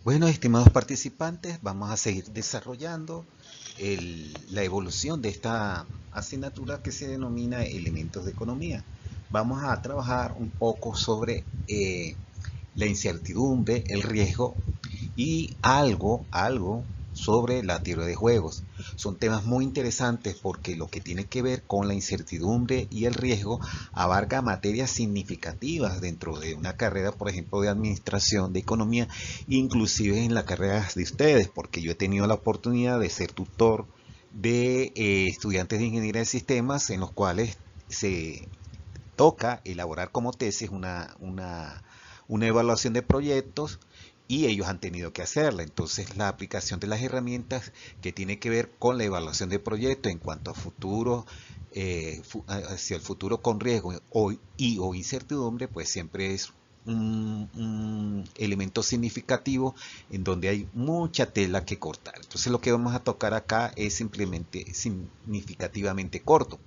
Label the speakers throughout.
Speaker 1: Bueno, estimados participantes, vamos a seguir desarrollando la evolución de esta asignatura que se denomina Elementos de Economía. Vamos a trabajar un poco sobre la incertidumbre, el riesgo y algo sobre la teoría de juegos. Son temas muy interesantes porque lo que tiene que ver con la incertidumbre y el riesgo abarca materias significativas dentro de una carrera, por ejemplo, de administración, de economía, inclusive en la carrera de ustedes, porque yo he tenido la oportunidad de ser tutor de estudiantes de ingeniería de sistemas en los cuales se toca elaborar como tesis una evaluación de proyectos y ellos han tenido que hacerla. Entonces, la aplicación de las herramientas que tiene que ver con la evaluación de proyectos en cuanto a futuro, hacia el futuro con riesgo o incertidumbre, pues siempre es un elemento significativo en donde hay mucha tela que cortar. Entonces, lo que vamos a tocar acá es simplemente significativamente corto.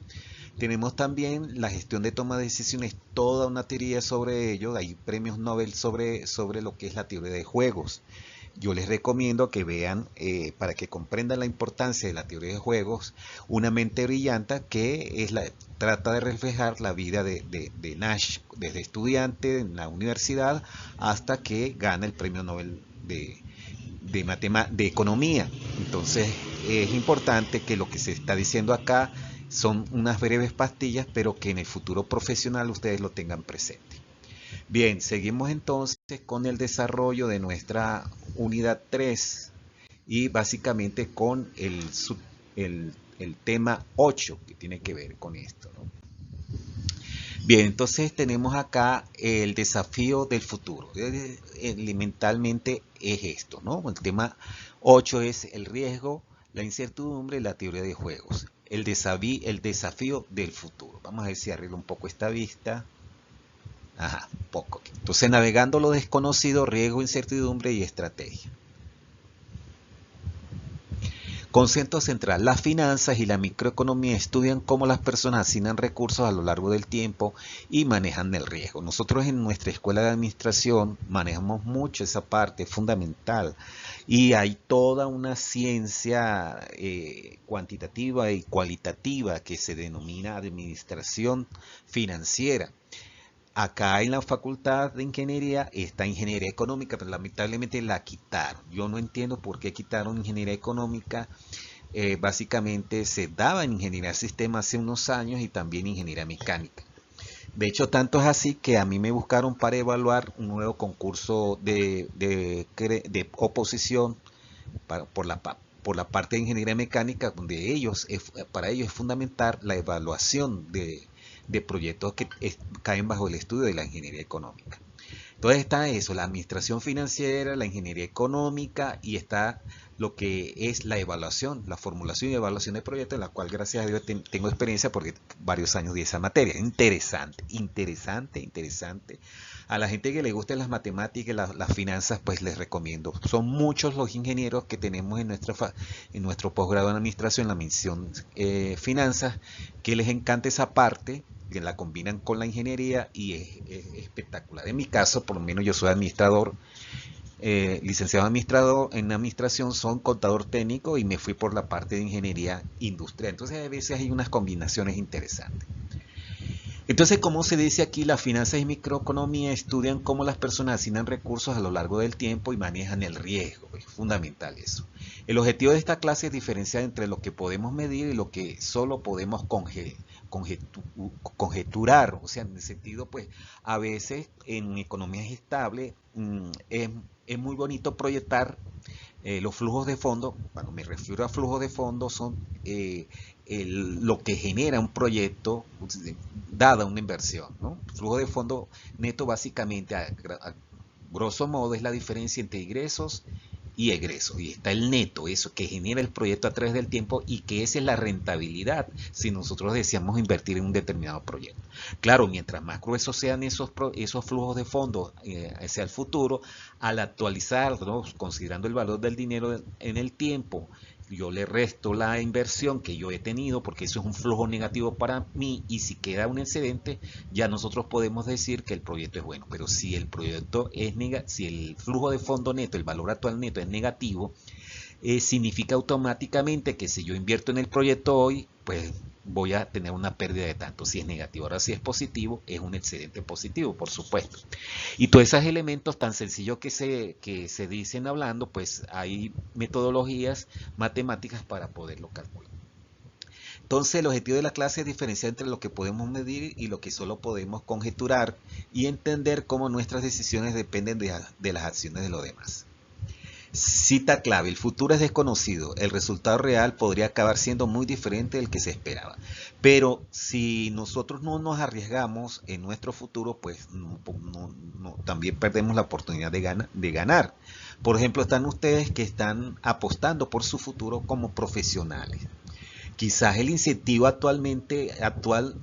Speaker 1: Tenemos también la gestión de toma de decisiones, toda una teoría sobre ello. Hay premios Nobel sobre lo que es la teoría de juegos. Yo les recomiendo que vean, para que comprendan la importancia de la teoría de juegos, Una mente brillante, que trata de reflejar la vida de Nash, desde estudiante en la universidad hasta que gana el premio Nobel de economía. Entonces es importante que lo que se está diciendo acá son unas breves pastillas, pero que en el futuro profesional ustedes lo tengan presente. Bien, seguimos entonces con el desarrollo de nuestra unidad 3 y básicamente con el tema 8 que tiene que ver con esto, ¿no? Bien, entonces tenemos acá el desafío del futuro. Elementalmente es esto, ¿no? El tema 8 es el riesgo, la incertidumbre y la teoría de juegos. El desafío del futuro. Vamos a ver si arreglo un poco esta vista. Ajá, un poco. Entonces, navegando lo desconocido, riesgo, incertidumbre y estrategia. Concepto central. Las finanzas y la microeconomía estudian cómo las personas asignan recursos a lo largo del tiempo y manejan el riesgo. Nosotros en nuestra escuela de administración manejamos mucho esa parte fundamental y hay toda una ciencia cuantitativa y cualitativa que se denomina administración financiera. Acá en la Facultad de Ingeniería está Ingeniería Económica, pero lamentablemente la quitaron. Yo no entiendo por qué quitaron Ingeniería Económica. Básicamente se daba en Ingeniería de Sistemas hace unos años y también Ingeniería Mecánica. De hecho, tanto es así que a mí me buscaron para evaluar un nuevo concurso de oposición por la parte de Ingeniería Mecánica, donde para ellos es fundamental la evaluación de proyectos que caen bajo el estudio de la ingeniería económica. Entonces está eso, la administración financiera, la ingeniería económica y está lo que es la evaluación, la formulación y evaluación de proyectos, en la cual gracias a Dios tengo experiencia porque varios años de esa materia. Interesante, interesante, interesante. A la gente que le gusten las matemáticas y las finanzas, pues les recomiendo. Son muchos los ingenieros que tenemos en nuestro posgrado en administración, en la mención finanzas, que les encanta esa parte, que la combinan con la ingeniería y es espectacular. En mi caso, por lo menos yo soy administrador, licenciado administrador en administración, son contador técnico y me fui por la parte de ingeniería industrial. Entonces a veces hay unas combinaciones interesantes. Entonces, como se dice aquí, las finanzas y microeconomía estudian cómo las personas asignan recursos a lo largo del tiempo y manejan el riesgo. Es fundamental eso. El objetivo de esta clase es diferenciar entre lo que podemos medir y lo que solo podemos conjeturar. O sea, en el sentido, pues, a veces en economías estables es muy bonito proyectar los flujos de fondo. Cuando me refiero a flujos de fondo son lo que genera un proyecto dada una inversión, ¿no? Flujo de fondo neto básicamente a grosso modo es la diferencia entre ingresos y egresos. Y está el neto, eso que genera el proyecto a través del tiempo y que esa es la rentabilidad si nosotros deseamos invertir en un determinado proyecto. Claro, mientras más gruesos sean esos flujos de fondos hacia el futuro, al actualizarlos, considerando el valor del dinero en el tiempo, yo le resto la inversión que yo he tenido, porque eso es un flujo negativo para mí, y si queda un excedente, ya nosotros podemos decir que el proyecto es bueno. Pero si el proyecto es si el flujo de fondo neto, el valor actual neto es negativo, significa automáticamente que si yo invierto en el proyecto hoy, pues voy a tener una pérdida de tanto. Si es negativo, ahora si es positivo, es un excedente positivo, por supuesto. Y todos esos elementos tan sencillos que se dicen hablando, pues hay metodologías matemáticas para poderlo calcular. Entonces, el objetivo de la clase es diferenciar entre lo que podemos medir y lo que solo podemos conjeturar, y entender cómo nuestras decisiones dependen de las acciones de los demás. Cita clave: el futuro es desconocido, el resultado real podría acabar siendo muy diferente del que se esperaba. Pero si nosotros no nos arriesgamos en nuestro futuro, pues también perdemos la oportunidad de ganar. Por ejemplo, están ustedes que están apostando por su futuro como profesionales. Quizás el incentivo actual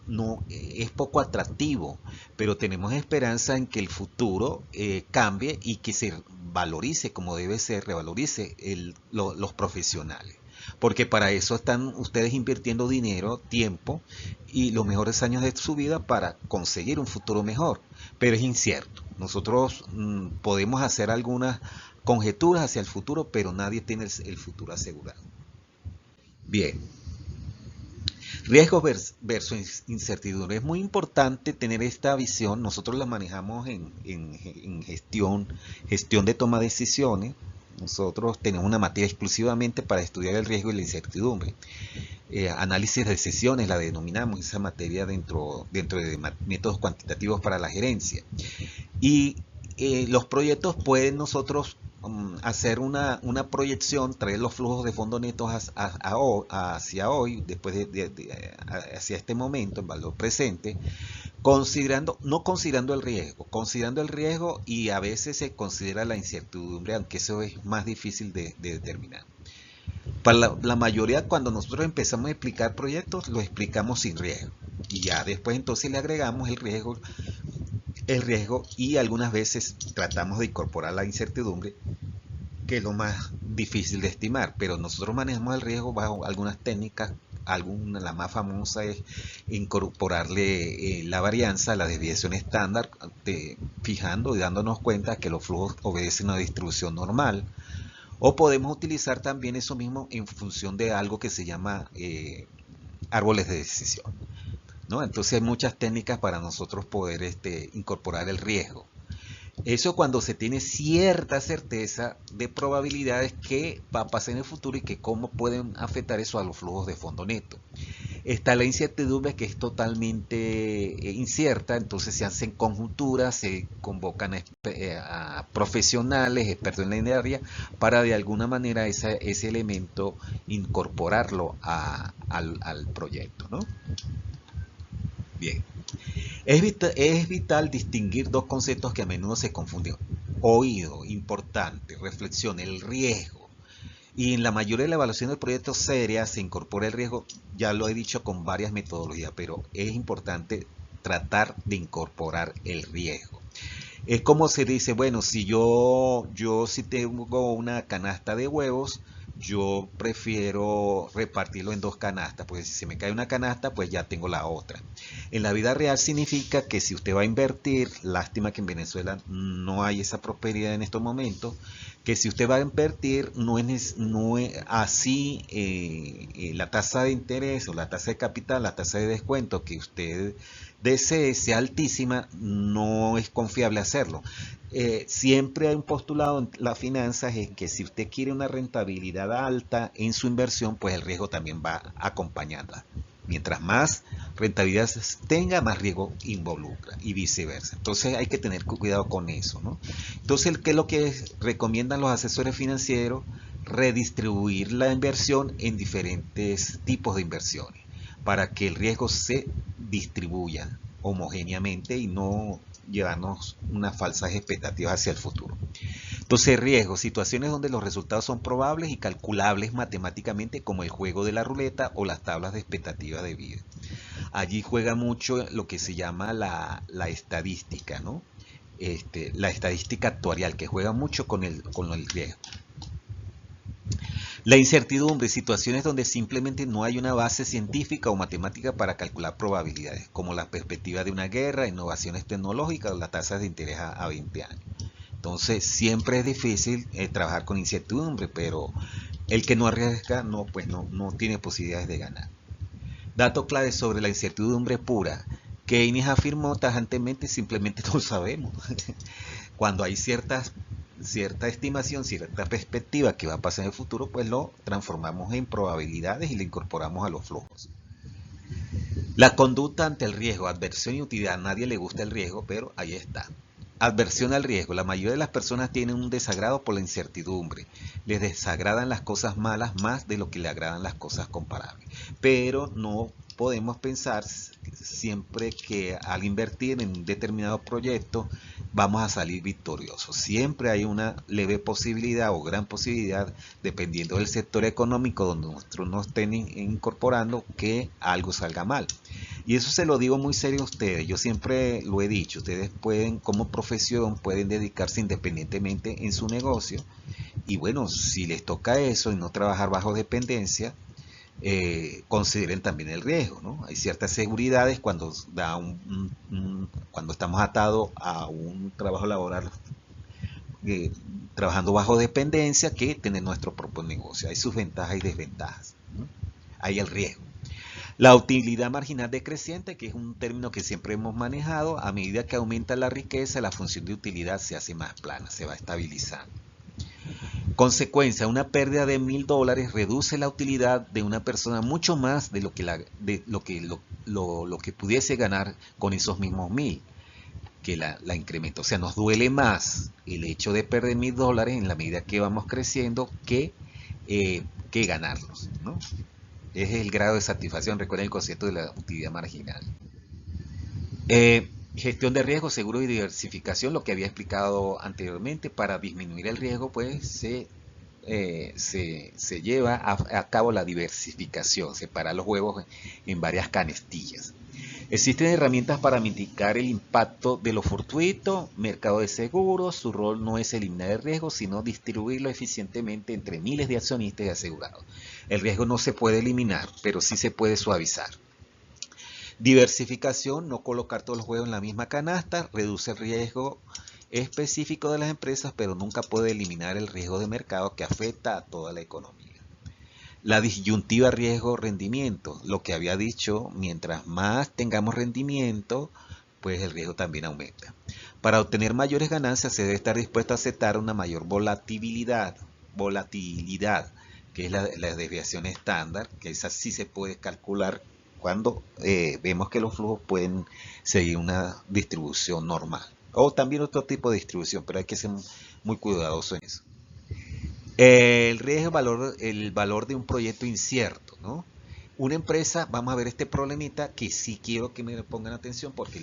Speaker 1: no es poco atractivo, pero tenemos esperanza en que el futuro cambie y que se valorice como debe ser, revalorice los profesionales. Porque para eso están ustedes invirtiendo dinero, tiempo y los mejores años de su vida para conseguir un futuro mejor. Pero es incierto. Nosotros podemos hacer algunas conjeturas hacia el futuro, pero nadie tiene el futuro asegurado. Bien. Riesgos versus incertidumbre. Es muy importante tener esta visión. Nosotros la manejamos en gestión de toma de decisiones. Nosotros tenemos una materia exclusivamente para estudiar el riesgo y la incertidumbre. Análisis de decisiones la denominamos esa materia dentro de métodos cuantitativos para la gerencia. Y los proyectos pueden nosotros hacer una proyección, traer los flujos de fondo netos hacia hoy, después hacia este momento, en valor presente, no considerando el riesgo, y a veces se considera la incertidumbre, aunque eso es más difícil de determinar. Para la mayoría, cuando nosotros empezamos a explicar proyectos, lo explicamos sin riesgo, y ya después entonces le agregamos el riesgo, y algunas veces tratamos de incorporar la incertidumbre, que es lo más difícil de estimar. Pero nosotros manejamos el riesgo bajo algunas técnicas. La más famosa es incorporarle la varianza, la desviación estándar, fijando y dándonos cuenta que los flujos obedecen a una distribución normal. O podemos utilizar también eso mismo en función de algo que se llama árboles de decisión, ¿no? Entonces hay muchas técnicas para nosotros poder incorporar el riesgo. Eso cuando se tiene cierta certeza de probabilidades que va a pasar en el futuro y que cómo pueden afectar eso a los flujos de fondo neto. Está la incertidumbre, que es totalmente incierta. Entonces se hacen conjunturas, se convocan a profesionales, expertos en la área, para de alguna manera ese elemento incorporarlo al proyecto, ¿no? Bien. Es vital distinguir dos conceptos que a menudo se confunden. Oído, importante, reflexión, el riesgo. Y en la mayoría de la evaluación del proyecto seria se incorpora el riesgo, ya lo he dicho, con varias metodologías, pero es importante tratar de incorporar el riesgo. Es como se dice: bueno, si tengo una canasta de huevos, yo prefiero repartirlo en dos canastas, porque si se me cae una canasta, pues ya tengo la otra. En la vida real significa que si usted va a invertir, lástima que en Venezuela no hay esa prosperidad en estos momentos, que si usted va a invertir, no es así, la tasa de interés o la tasa de capital, la tasa de descuento que usted desee sea altísima, no es confiable hacerlo. Siempre hay un postulado en las finanzas, es que si usted quiere una rentabilidad alta en su inversión, pues el riesgo también va acompañada. Mientras más rentabilidad tenga, más riesgo involucra, y viceversa. Entonces hay que tener cuidado con eso, ¿no? Entonces, ¿qué es lo que recomiendan los asesores financieros? Redistribuir la inversión en diferentes tipos de inversiones, para que el riesgo se distribuya homogéneamente y no llevarnos unas falsas expectativas hacia el futuro. Entonces, riesgo: situaciones donde los resultados son probables y calculables matemáticamente, como el juego de la ruleta o las tablas de expectativa de vida. Allí juega mucho lo que se llama la estadística, ¿no? La estadística actuarial, que juega mucho con el riesgo. La incertidumbre, situaciones donde simplemente no hay una base científica o matemática para calcular probabilidades, como la perspectiva de una guerra, innovaciones tecnológicas o las tasas de interés a 20 años. Entonces, siempre es difícil trabajar con incertidumbre, pero el que no arriesga no tiene posibilidades de ganar. Dato clave sobre la incertidumbre pura. Keynes afirmó tajantemente, simplemente no sabemos. Cuando hay cierta estimación, cierta perspectiva que va a pasar en el futuro, pues lo transformamos en probabilidades y le incorporamos a los flujos. La conducta ante el riesgo, adversión y utilidad. A nadie le gusta el riesgo, pero ahí está. Adversión al riesgo. La mayoría de las personas tienen un desagrado por la incertidumbre. Les desagradan las cosas malas más de lo que le agradan las cosas comparables. Pero no podemos pensar siempre que al invertir en un determinado proyecto vamos a salir victoriosos. Siempre hay una leve posibilidad o gran posibilidad, dependiendo del sector económico donde nosotros nos estén incorporando, que algo salga mal. Y eso se lo digo muy serio a ustedes. Yo siempre lo he dicho. Ustedes pueden, como profesión, pueden dedicarse independientemente en su negocio. Y bueno, si les toca eso y no trabajar bajo dependencia, consideren también el riesgo, ¿no? Hay ciertas seguridades cuando cuando estamos atados a un trabajo laboral, eh, trabajando bajo dependencia, que tener nuestro propio negocio. Hay sus ventajas y desventajas, ¿no? Hay el riesgo. La utilidad marginal decreciente, que es un término que siempre hemos manejado. A medida que aumenta la riqueza, la función de utilidad se hace más plana, se va estabilizando. Consecuencia, una pérdida de $1000 reduce la utilidad de una persona mucho más de lo que pudiese ganar con esos mismos 1000, que la incrementa. O sea, nos duele más el hecho de perder $1000 en la medida que vamos creciendo que ganarlos, ¿no? Es el grado de satisfacción. Recuerden el concepto de la utilidad marginal. Gestión de riesgo, seguro y diversificación, lo que había explicado anteriormente. Para disminuir el riesgo, pues se lleva a cabo la diversificación, separar los huevos en varias canastillas. Existen herramientas para mitigar el impacto de lo fortuito. Mercado de seguros, su rol no es eliminar el riesgo, sino distribuirlo eficientemente entre miles de accionistas y asegurados. El riesgo no se puede eliminar, pero sí se puede suavizar. Diversificación, no colocar todos los huevos en la misma canasta, reduce el riesgo específico de las empresas, pero nunca puede eliminar el riesgo de mercado que afecta a toda la economía. La disyuntiva riesgo-rendimiento, lo que había dicho, mientras más tengamos rendimiento, pues el riesgo también aumenta. Para obtener mayores ganancias se debe estar dispuesto a aceptar una mayor volatilidad, que es la desviación estándar, que esa sí se puede calcular cuando vemos que los flujos pueden seguir una distribución normal. O también otro tipo de distribución, pero hay que ser muy cuidadoso en eso. El riesgo, el valor de un proyecto incierto, ¿no? Una empresa, vamos a ver este problemita que sí quiero que me pongan atención porque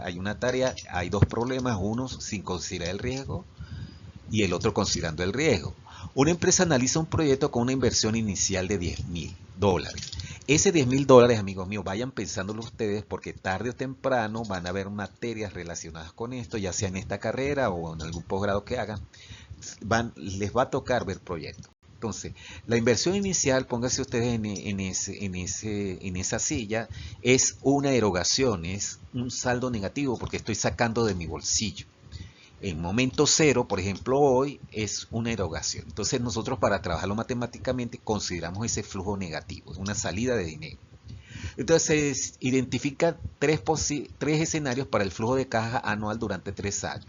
Speaker 1: hay una tarea, hay dos problemas, uno sin considerar el riesgo y el otro considerando el riesgo. Una empresa analiza un proyecto con una inversión inicial de $10,000. Ese $10,000, amigos míos, vayan pensándolo ustedes porque tarde o temprano van a haber materias relacionadas con esto, ya sea en esta carrera o en algún posgrado que hagan. Les va a tocar ver proyectos. Entonces, la inversión inicial, pónganse ustedes en esa silla, es una erogación, es un saldo negativo porque estoy sacando de mi bolsillo. En momento cero, por ejemplo, hoy es una erogación. Entonces, nosotros para trabajarlo matemáticamente consideramos ese flujo negativo, una salida de dinero. Entonces, se identifican tres escenarios para el flujo de caja anual durante 3 años,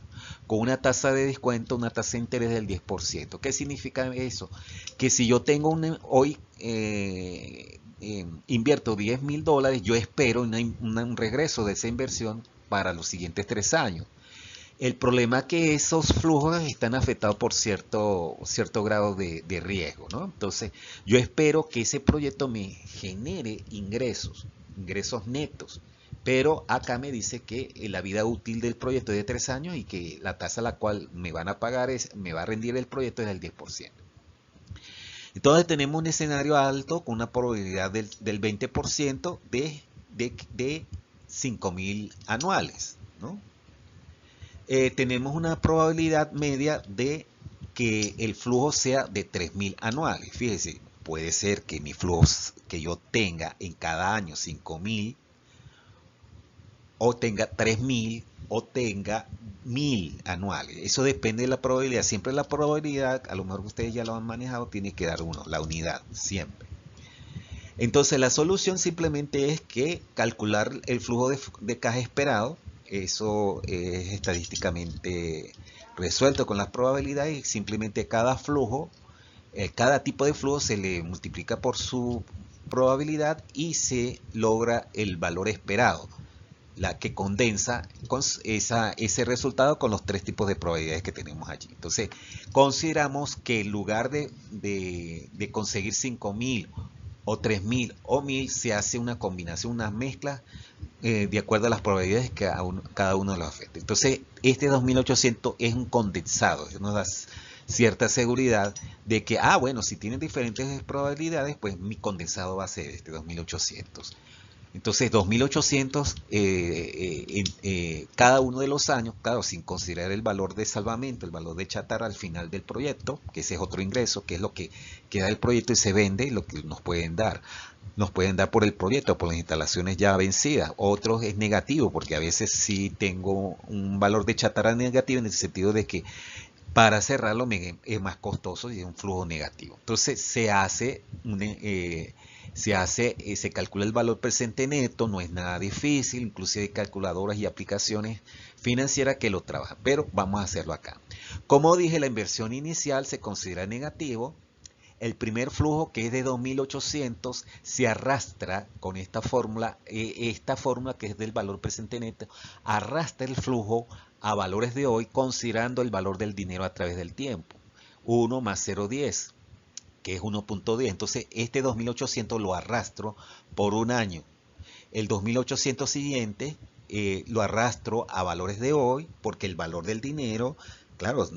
Speaker 1: con una tasa de descuento, una tasa de interés del 10%. ¿Qué significa eso? Que si yo tengo hoy invierto $10,000, yo espero un regreso de esa inversión para los siguientes 3 años. El problema es que esos flujos están afectados por cierto grado de riesgo, ¿no? Entonces, yo espero que ese proyecto me genere ingresos netos. Pero acá me dice que la vida útil del proyecto es de 3 años y que la tasa a la cual me van a pagar me va a rendir el proyecto es del 10%. Entonces tenemos un escenario alto con una probabilidad del 20% de 5.000 anuales, ¿no? Tenemos una probabilidad media de que el flujo sea de 3.000 anuales. Fíjese, puede ser que mi flujo que yo tenga en cada año 5.000, o tenga 3.000, o tenga 1.000 anuales. Eso depende de la probabilidad. Siempre la probabilidad, a lo mejor ustedes ya lo han manejado, tiene que dar uno, la unidad, siempre. Entonces la solución simplemente es que calcular el flujo de caja esperado. Eso es estadísticamente resuelto con las probabilidades, y simplemente cada flujo, cada tipo de flujo se le multiplica por su probabilidad y se logra el valor esperado, la que condensa ese resultado con los tres tipos de probabilidades que tenemos allí. Entonces, consideramos que en lugar de conseguir 5.000 o 3.000 o 1.000, se hace una combinación, una mezcla de acuerdo a las probabilidades que cada uno de los afecta. Entonces, este 2.800 es un condensado, nos da cierta seguridad de que, bueno, si tienen diferentes probabilidades, pues mi condensado va a ser este 2.800. Entonces, 2.800 cada uno de los años, claro, sin considerar el valor de salvamento, el valor de chatarra al final del proyecto, que ese es otro ingreso, que es lo que queda del proyecto y se vende, lo que nos pueden dar. Nos pueden dar por el proyecto, por las instalaciones ya vencidas. Otros es negativo, porque a veces sí tengo un valor de chatarra negativo, en el sentido de que para cerrarlo es más costoso y es un flujo negativo. Entonces se calcula el valor presente neto, no es nada difícil, inclusive hay calculadoras y aplicaciones financieras que lo trabajan, pero vamos a hacerlo acá. Como dije, la inversión inicial se considera negativo. El primer flujo, que es de 2.800, se arrastra con esta fórmula que es del valor presente neto, arrastra el flujo a valores de hoy, considerando el valor del dinero a través del tiempo. 1 más 0,10, que es 1.10. Entonces, este 2.800 lo arrastro por un año. El 2.800 siguiente lo arrastro a valores de hoy, porque el valor del dinero, claro,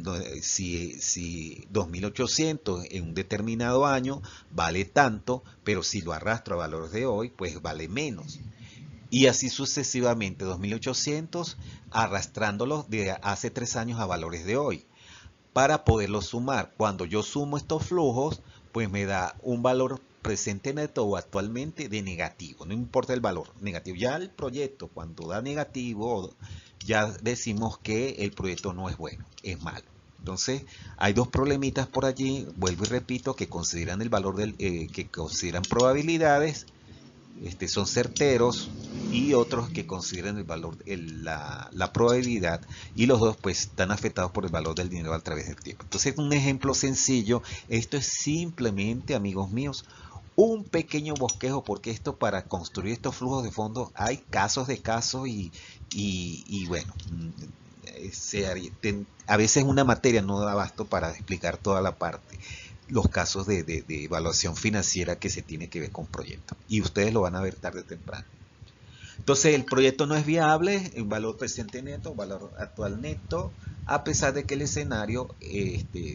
Speaker 1: si 2.800 en un determinado año vale tanto, pero si lo arrastro a valores de hoy, pues vale menos. Y así sucesivamente, 2.800 arrastrándolos de hace 3 años a valores de hoy, para poderlos sumar. Cuando yo sumo estos flujos, pues me da un valor presente neto o actualmente de negativo, no importa el valor negativo. Ya el proyecto, cuando da negativo, ya decimos que el proyecto no es bueno, es malo. Entonces, hay dos problemitas por allí, vuelvo y repito, que consideran el valor que consideran probabilidades, son certeros, y otros que consideran el valor, la probabilidad, y los dos pues están afectados por el valor del dinero a través del tiempo. Entonces, un ejemplo sencillo, esto es simplemente, amigos míos, un pequeño bosquejo, porque esto, para construir estos flujos de fondo, hay casos de casos, y bueno, a veces una materia no da abasto para explicar toda la parte, los casos de evaluación financiera que se tiene que ver con proyectos. Y ustedes lo van a ver tarde o temprano. Entonces, el proyecto no es viable en valor presente neto, valor actual neto, a pesar de que el escenario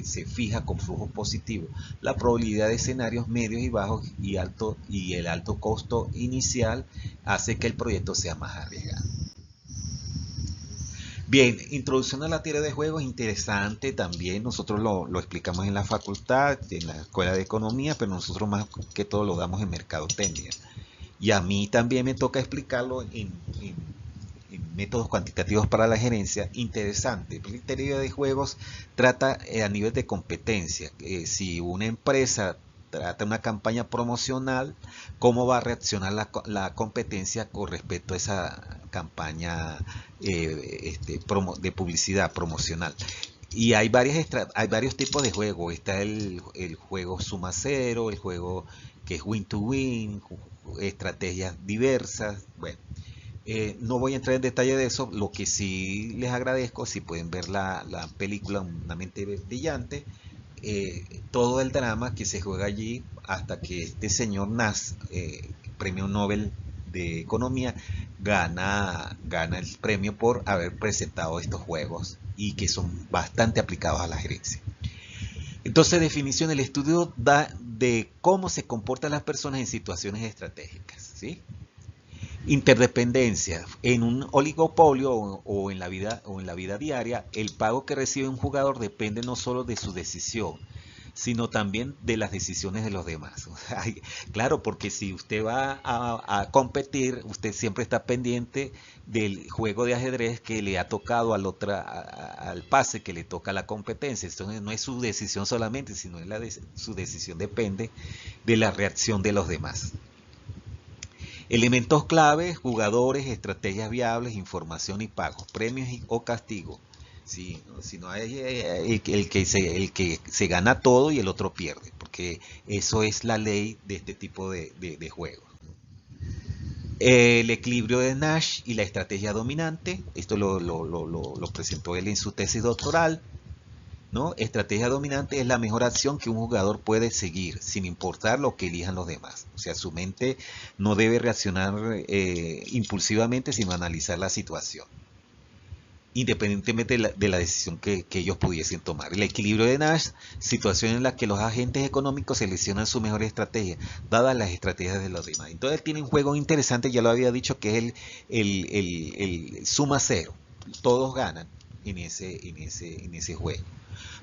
Speaker 1: se fija con flujos positivos. La probabilidad de escenarios medios y bajos y el alto costo inicial hace que el proyecto sea más arriesgado. Bien, introducción a la teoría de juegos, interesante también. Nosotros lo explicamos en la facultad, en la escuela de economía, pero nosotros más que todo lo damos en mercadotecnia. Y a mí también me toca explicarlo en métodos cuantitativos para la gerencia. Interesante. La teoría de juegos trata a nivel de competencia. Si una empresa trata una campaña promocional, ¿cómo va a reaccionar la competencia con respecto a esa campaña de publicidad promocional? Y hay varios tipos de juegos. Está el juego suma cero, el juego que es win to win, estrategias diversas. Bueno, no voy a entrar en detalle de eso. Lo que sí les agradezco, si pueden ver la película Una mente brillante, todo el drama que se juega allí hasta que este señor Nass, premio Nobel de Economía, gana el premio por haber presentado estos juegos, y que son bastante aplicados a la gerencia. Entonces, definición: el estudio da de cómo se comportan las personas en situaciones estratégicas, ¿sí? Interdependencia. En un oligopolio o en la vida diaria, el pago que recibe un jugador depende no solo de su decisión, sino también de las decisiones de los demás. Claro, porque si usted va a competir, usted siempre está pendiente del juego de ajedrez que le ha tocado al pase que le toca a la competencia. Entonces no es su decisión solamente, sino su decisión depende de la reacción de los demás. Elementos claves, jugadores, estrategias viables, información y pagos, premios o castigos. Si no hay el que se gana todo y el otro pierde, porque eso es la ley de este tipo de juegos. El equilibrio de Nash y la estrategia dominante, esto lo presentó él en su tesis doctoral. ¿No? Estrategia dominante es la mejor acción que un jugador puede seguir, sin importar lo que elijan los demás. O sea, su mente no debe reaccionar impulsivamente, sino analizar la situación, independientemente de la decisión que ellos pudiesen tomar. El equilibrio de Nash, situación en la que los agentes económicos seleccionan su mejor estrategia, dadas las estrategias de los demás. Entonces él tiene un juego interesante, ya lo había dicho, que es el suma cero. Todos ganan en ese juego.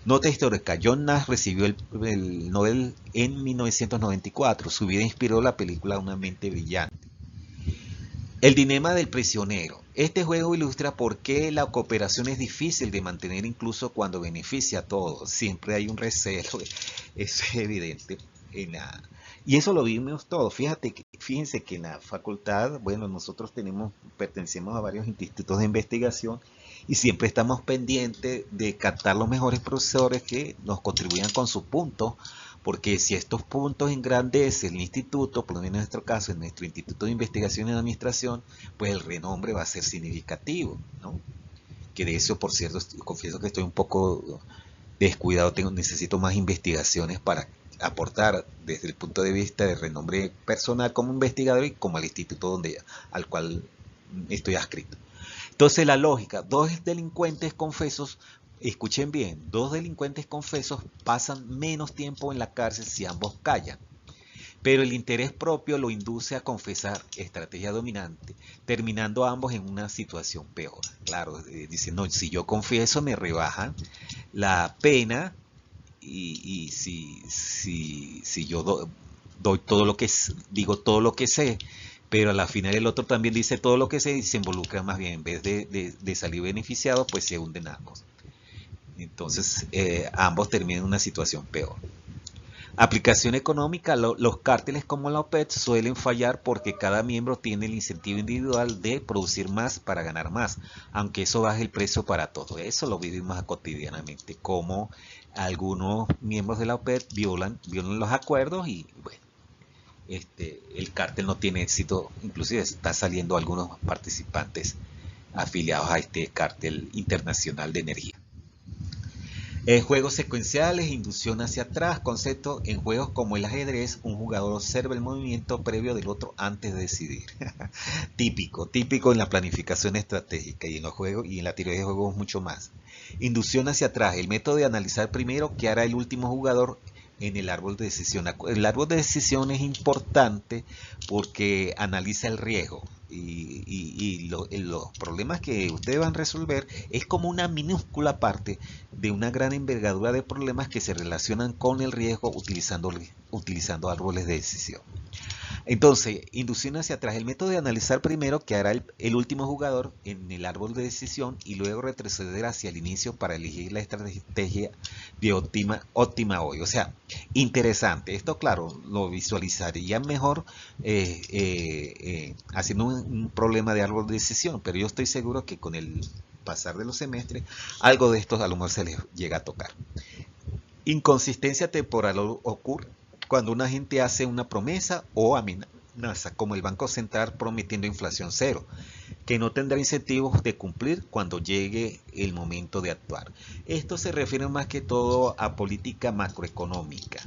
Speaker 1: Nota histórica, John Nash recibió el Nobel en 1994. Su vida inspiró la película Una mente brillante. El dilema del prisionero. Este juego ilustra por qué la cooperación es difícil de mantener incluso cuando beneficia a todos. Siempre hay un recelo, eso es evidente. Y eso lo vimos todos. Fíjense que en la facultad, bueno, nosotros pertenecemos a varios institutos de investigación y siempre estamos pendientes de captar los mejores profesores que nos contribuyan con sus puntos, porque si estos puntos engrandecen el instituto, por lo menos en nuestro caso, en nuestro Instituto de Investigación y Administración, pues el renombre va a ser significativo, ¿no? Que de eso, por cierto, confieso que estoy un poco descuidado, necesito más investigaciones para aportar desde el punto de vista de renombre personal como investigador y como al instituto al cual estoy adscrito. Entonces la lógica, dos delincuentes confesos, escuchen bien, dos delincuentes confesos pasan menos tiempo en la cárcel si ambos callan, pero el interés propio lo induce a confesar, estrategia dominante, terminando ambos en una situación peor. Claro, dicen, no, si yo confieso me rebajan la pena y si yo doy todo lo que digo todo lo que sé, pero a la final el otro también dice todo lo que sé y se involucra más bien, en vez de salir beneficiado, pues se hunden ambos. Entonces ambos terminan en una situación peor. Aplicación económica, los cárteles como la OPEP suelen fallar porque cada miembro tiene el incentivo individual de producir más para ganar más, aunque eso baje el precio para todos. Eso lo vivimos cotidianamente, como algunos miembros de la OPEP violan los acuerdos y bueno, el cártel no tiene éxito, inclusive está saliendo algunos participantes afiliados a este cártel internacional de energía. Juegos secuenciales, inducción hacia atrás, concepto en juegos como el ajedrez, un jugador observa el movimiento previo del otro antes de decidir. Típico en la planificación estratégica y en los juegos y en la teoría de juegos mucho más. Inducción hacia atrás, el método de analizar primero qué hará el último jugador en el árbol de decisión. El árbol de decisión es importante porque analiza el riesgo los problemas que ustedes van a resolver es como una minúscula parte de una gran envergadura de problemas que se relacionan con el riesgo utilizando árboles de decisión. Entonces, inducción hacia atrás, el método de analizar primero qué hará el último jugador en el árbol de decisión y luego retroceder hacia el inicio para elegir la estrategia de óptima hoy. O sea, interesante. Esto, claro, lo visualizaría mejor haciendo un problema de árbol de decisión, pero yo estoy seguro que con el pasar de los semestres, algo de esto a lo mejor se les llega a tocar. Inconsistencia temporal ocurre cuando una gente hace una promesa o amenaza, como el Banco Central prometiendo inflación cero, que no tendrá incentivos de cumplir cuando llegue el momento de actuar. Esto se refiere más que todo a política macroeconómica.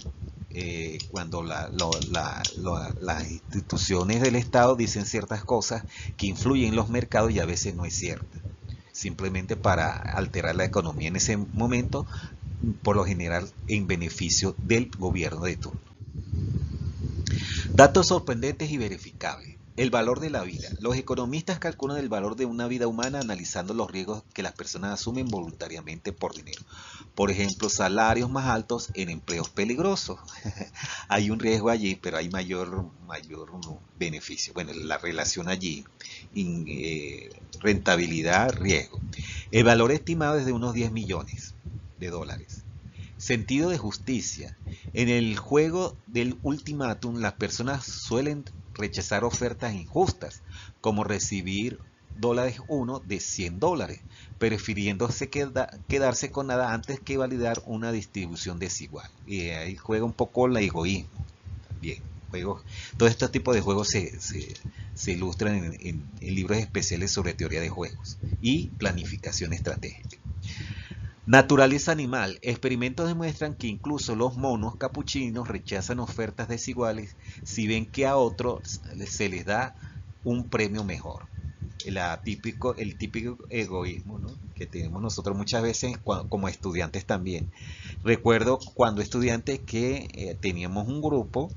Speaker 1: Cuando las instituciones del Estado dicen ciertas cosas que influyen en los mercados y a veces no es cierto, simplemente para alterar la economía en ese momento, por lo general en beneficio del gobierno de turno. Datos sorprendentes y verificables. El valor de la vida. Los economistas calculan el valor de una vida humana analizando los riesgos que las personas asumen voluntariamente por dinero. Por ejemplo, salarios más altos en empleos peligrosos. Hay un riesgo allí, pero hay mayor beneficio. Bueno, la relación allí, rentabilidad, riesgo. El valor estimado es de unos 10 millones de dólares. Sentido de justicia. En el juego del ultimátum, las personas suelen rechazar ofertas injustas, como recibir $1 de $100, prefiriéndose quedarse con nada antes que validar una distribución desigual. Y ahí juega un poco el egoísmo también. Juegos, todo este tipo de juegos se ilustran en libros especiales sobre teoría de juegos y planificación estratégica. Naturaleza animal. Experimentos demuestran que incluso los monos capuchinos rechazan ofertas desiguales si ven que a otros se les da un premio mejor. El típico egoísmo, ¿no?, que tenemos nosotros muchas veces como estudiantes también. Recuerdo cuando estudiante que teníamos un grupo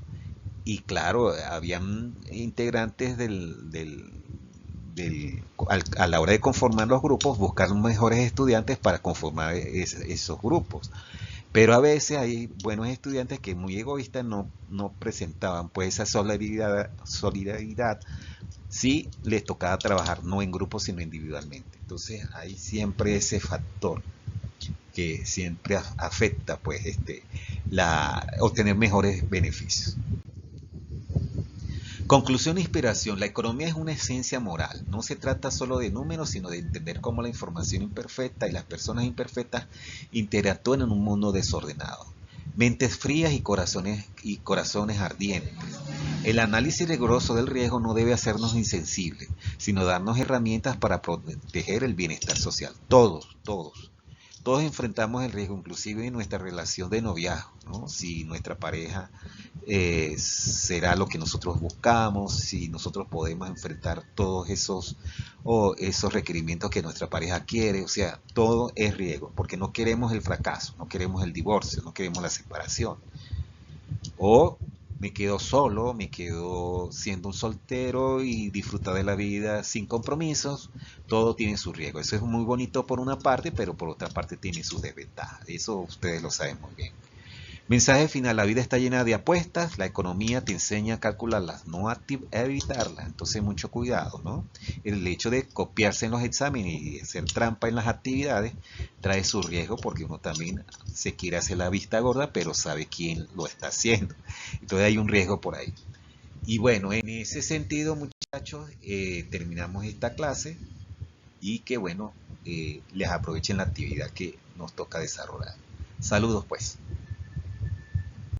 Speaker 1: y claro, habían integrantes a la hora de conformar los grupos, buscar mejores estudiantes para conformar esos grupos. Pero a veces hay buenos estudiantes que muy egoístas no presentaban pues esa solidaridad si les tocaba trabajar no en grupos sino individualmente. Entonces hay siempre ese factor que siempre afecta pues obtener mejores beneficios. Conclusión e inspiración. La economía es una esencia moral. No se trata solo de números, sino de entender cómo la información imperfecta y las personas imperfectas interactúan en un mundo desordenado. Mentes frías y corazones ardientes. El análisis riguroso del riesgo no debe hacernos insensibles, sino darnos herramientas para proteger el bienestar social. Todos enfrentamos el riesgo, inclusive en nuestra relación de noviazgo, ¿no? Si nuestra pareja será lo que nosotros buscamos, si nosotros podemos enfrentar todos esos requerimientos que nuestra pareja quiere, o sea, todo es riesgo, porque no queremos el fracaso, no queremos el divorcio, no queremos la separación. O me quedo solo, me quedo siendo un soltero y disfrutar de la vida sin compromisos. Todo tiene su riesgo. Eso es muy bonito por una parte, pero por otra parte tiene sus desventajas. Eso ustedes lo saben muy bien. Mensaje final: la vida está llena de apuestas, la economía te enseña a calcularlas, no a evitarlas, entonces mucho cuidado, ¿no? El hecho de copiarse en los exámenes y hacer trampa en las actividades trae su riesgo porque uno también se quiere hacer la vista gorda, pero sabe quién lo está haciendo. Entonces hay un riesgo por ahí. Y bueno, en ese sentido, muchachos, terminamos esta clase y que bueno, les aprovechen la actividad que nos toca desarrollar. Saludos pues.